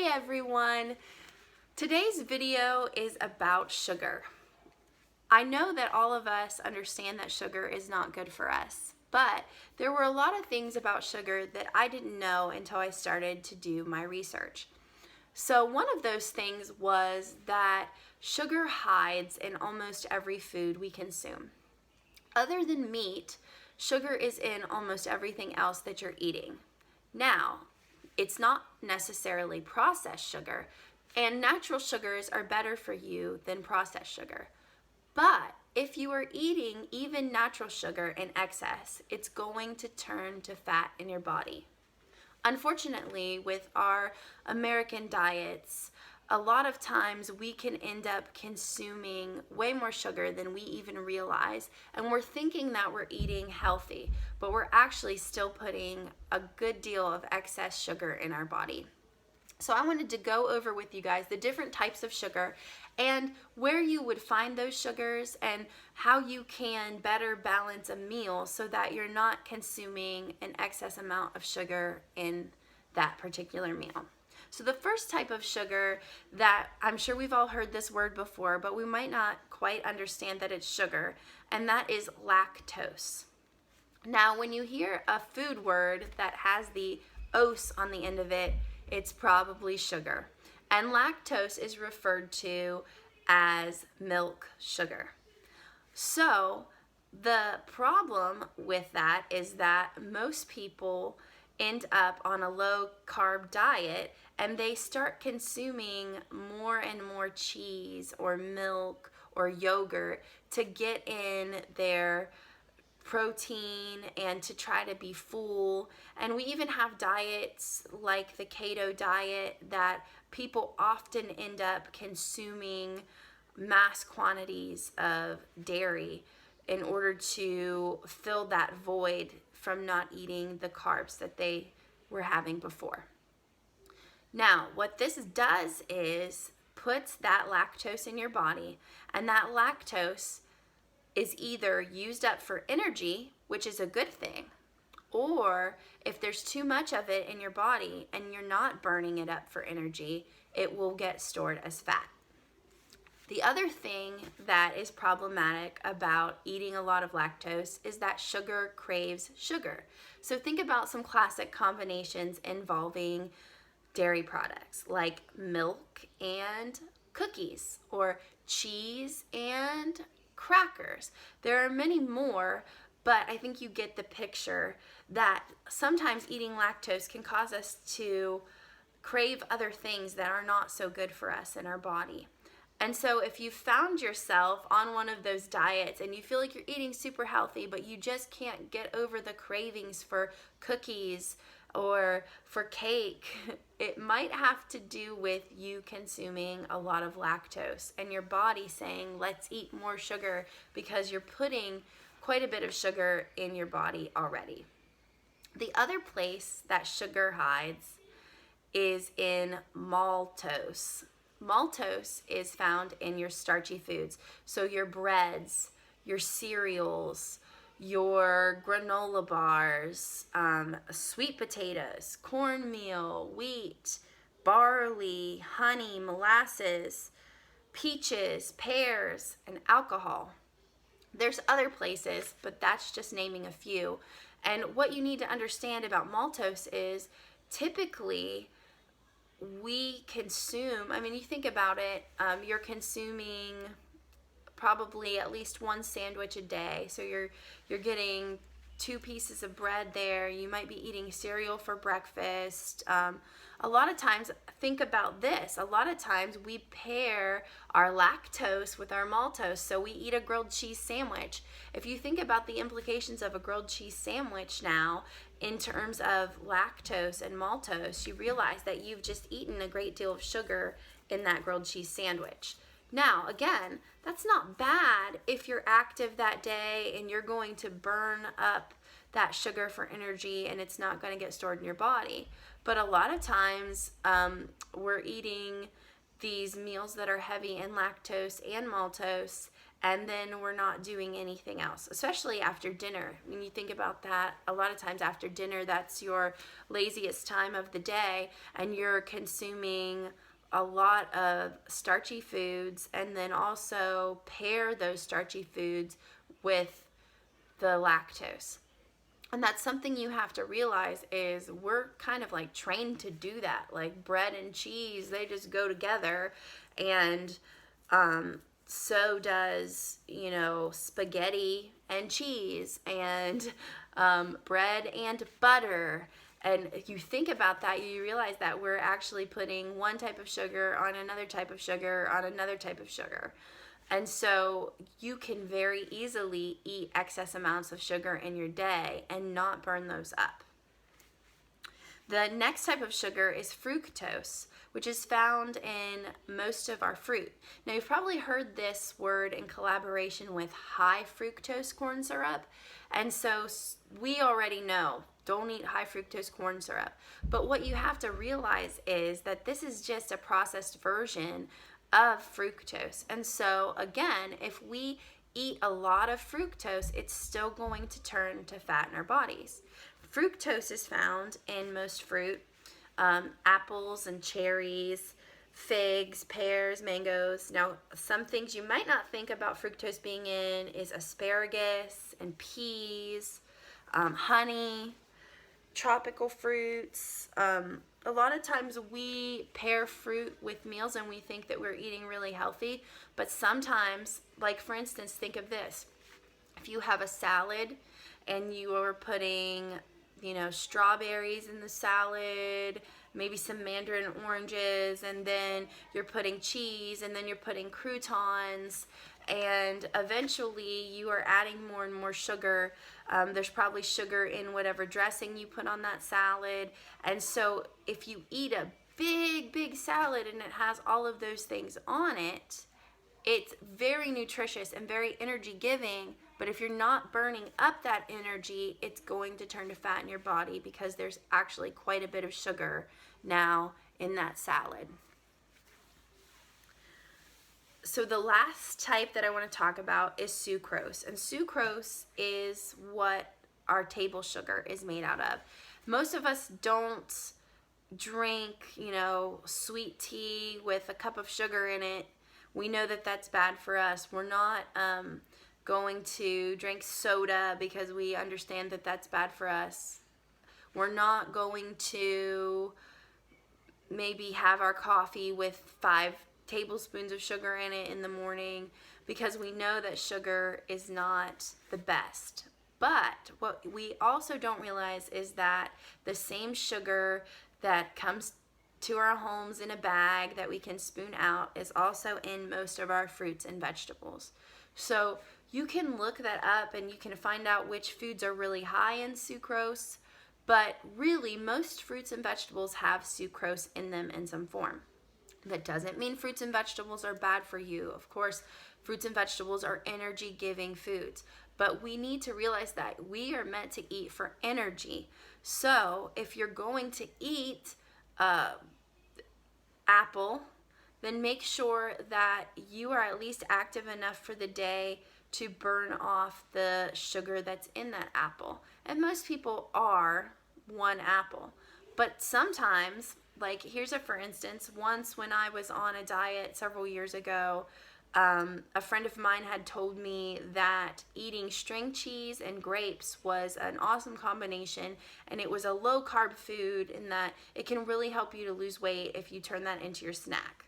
everyone! Today's video is about sugar. I know that all of us understand that sugar is not good for us, but there were a lot of things about sugar that I didn't know until I started to do my research. So one of those things was that sugar hides in almost every food we consume. Other than meat, sugar is in almost everything else that you're eating. Now, it's not necessarily processed sugar, and natural sugars are better for you than processed sugar. But if you are eating even natural sugar in excess, it's going to turn to fat in your body. Unfortunately, with our American diets, a lot of times we can end up consuming way more sugar than we even realize, and we're thinking that we're eating healthy, but we're actually still putting a good deal of excess sugar in our body. So I wanted to go over with you guys the different types of sugar and where you would find those sugars and how you can better balance a meal so that you're not consuming an excess amount of sugar in that particular meal. So the first type of sugar that I'm sure we've all heard this word before, but we might not quite understand that it's sugar, and that is lactose. Now, when you hear a food word that has the "ose" on the end of it, it's probably sugar. And lactose is referred to as milk sugar. So the problem with that is that most people end up on a low carb diet and they start consuming more and more cheese or milk or yogurt to get in their protein and to try to be full. And we even have diets like the keto diet that people often end up consuming mass quantities of dairy in order to fill that void from not eating the carbs that they were having before. Now, what this does is puts that lactose in your body, and that lactose is either used up for energy, which is a good thing, or if there's too much of it in your body and you're not burning it up for energy, it will get stored as fat. The other thing that is problematic about eating a lot of lactose is that sugar craves sugar. So think about some classic combinations involving dairy products like milk and cookies or cheese and crackers. There are many more, but I think you get the picture that sometimes eating lactose can cause us to crave other things that are not so good for us in our body. And so if you found yourself on one of those diets and you feel like you're eating super healthy, but you just can't get over the cravings for cookies or for cake, it might have to do with you consuming a lot of lactose and your body saying, let's eat more sugar, because you're putting quite a bit of sugar in your body already. The other place that sugar hides is in maltose. Maltose is found in your starchy foods. So your breads, your cereals, your granola bars, sweet potatoes, cornmeal, wheat, barley, honey, molasses, peaches, pears, and alcohol. There's other places, but that's just naming a few. And what you need to understand about maltose is typically we consume, you think about it, you're consuming probably at least one sandwich a day. So you're getting 2 pieces of bread there. You might be eating cereal for breakfast. A lot of times, think about this. A lot of times we pair our lactose with our maltose. So we eat a grilled cheese sandwich. If you think about the implications of a grilled cheese sandwich now in terms of lactose and maltose, you realize that you've just eaten a great deal of sugar in that grilled cheese sandwich. Now, again, that's not bad if you're active that day and you're going to burn up that sugar for energy and it's not going to get stored in your body. But a lot of times we're eating these meals that are heavy in lactose and maltose, and then we're not doing anything else, especially after dinner. When you think about that, a lot of times after dinner, that's your laziest time of the day, and you're consuming a lot of starchy foods, and then also pair those starchy foods with the lactose. And that's something you have to realize is we're kind of like trained to do that. Like bread and cheese, they just go together. And so does, spaghetti and cheese, and bread and butter. And if you think about that, you realize that we're actually putting one type of sugar on another type of sugar on another type of sugar. And so you can very easily eat excess amounts of sugar in your day and not burn those up. The next type of sugar is fructose, which is found in most of our fruit. Now, you've probably heard this word in collaboration with high fructose corn syrup. And so we already know, don't eat high fructose corn syrup. But what you have to realize is that this is just a processed version of fructose. And so again, if we eat a lot of fructose, it's still going to turn to fat in our bodies. Fructose is found in most fruit, apples and cherries, figs, pears, mangoes. Now, some things you might not think about fructose being in is asparagus and peas, honey, tropical fruits. A lot of times we pair fruit with meals and we think that we're eating really healthy, but sometimes, like for instance, think of this. If you have a salad and you are putting, strawberries in the salad, maybe some mandarin oranges, and then you're putting cheese, and then you're putting croutons, and eventually you are adding more and more sugar. There's probably sugar in whatever dressing you put on that salad. And so if you eat a big salad and it has all of those things on it, it's very nutritious and very energy giving. But if you're not burning up that energy, it's going to turn to fat in your body because there's actually quite a bit of sugar now in that salad. So the last type that I want to talk about is sucrose. And sucrose is what our table sugar is made out of. Most of us don't drink, sweet tea with a cup of sugar in it. We know that that's bad for us. We're not going to drink soda because we understand that that's bad for us. We're not going to maybe have our coffee with 5 tablespoons of sugar in it in the morning because we know that sugar is not the best. But what we also don't realize is that the same sugar that comes to our homes in a bag that we can spoon out is also in most of our fruits and vegetables. So you can look that up and you can find out which foods are really high in sucrose, but really most fruits and vegetables have sucrose in them in some form. That doesn't mean fruits and vegetables are bad for you. Of course, fruits and vegetables are energy-giving foods, but we need to realize that we are meant to eat for energy. So if you're going to eat apple, then make sure that you are at least active enough for the day to burn off the sugar that's in that apple. And most people are one apple. But sometimes, like here's a for instance, once when I was on a diet several years ago, a friend of mine had told me that eating string cheese and grapes was an awesome combination, and it was a low carb food in that it can really help you to lose weight if you turn that into your snack.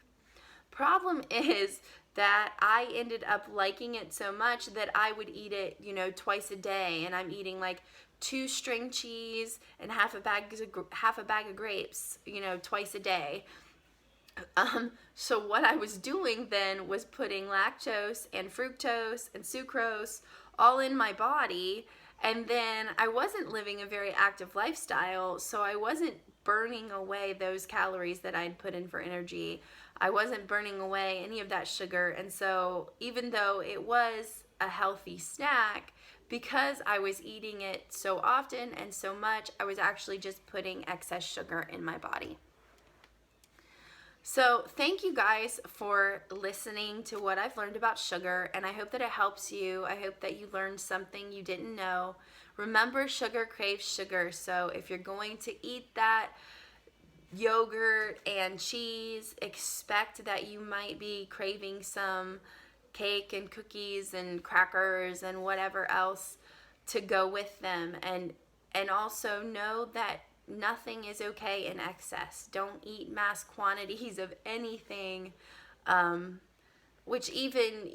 Problem is that I ended up liking it so much that I would eat it, twice a day, and I'm eating like 2 string cheese and half a bag of grapes, twice a day. So what I was doing then was putting lactose and fructose and sucrose all in my body, and then I wasn't living a very active lifestyle, so I wasn't burning away those calories that I'd put in for energy. I wasn't burning away any of that sugar, and so even though it was a healthy snack, because I was eating it so often and so much, I was actually just putting excess sugar in my body. So thank you guys for listening to what I've learned about sugar, and I hope that it helps you. I hope that you learned something you didn't know. Remember, sugar craves sugar. So if you're going to eat that yogurt and cheese, expect that you might be craving some cake and cookies and crackers and whatever else to go with them. And also know that nothing is okay in excess. Don't eat mass quantities of anything. Which even,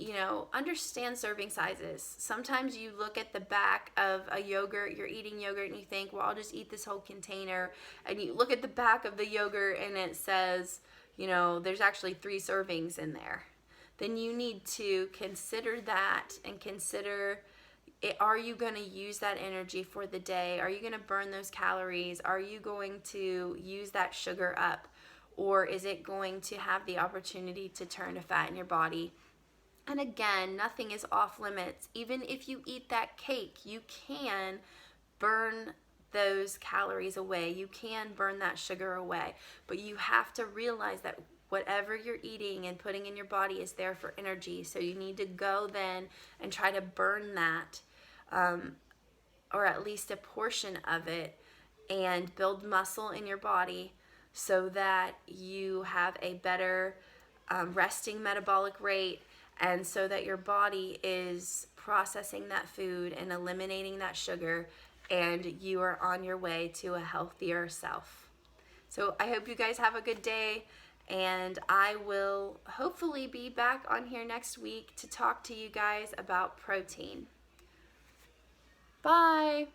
understand serving sizes. Sometimes you look at the back of a yogurt, you're eating yogurt, and you think, well, I'll just eat this whole container. And you look at the back of the yogurt and it says, there's actually 3 servings in there. Then you need to consider that and consider, are you going to use that energy for the day? Are you going to burn those calories? Are you going to use that sugar up? Or is it going to have the opportunity to turn to fat in your body? And again, nothing is off limits. Even if you eat that cake, you can burn those calories away. You can burn that sugar away. But you have to realize that whatever you're eating and putting in your body is there for energy. So you need to go then and try to burn that, or at least a portion of it, and build muscle in your body, so that you have a better resting metabolic rate, and so that your body is processing that food and eliminating that sugar, and you are on your way to a healthier self. So I hope you guys have a good day, and I will hopefully be back on here next week to talk to you guys about protein. Bye!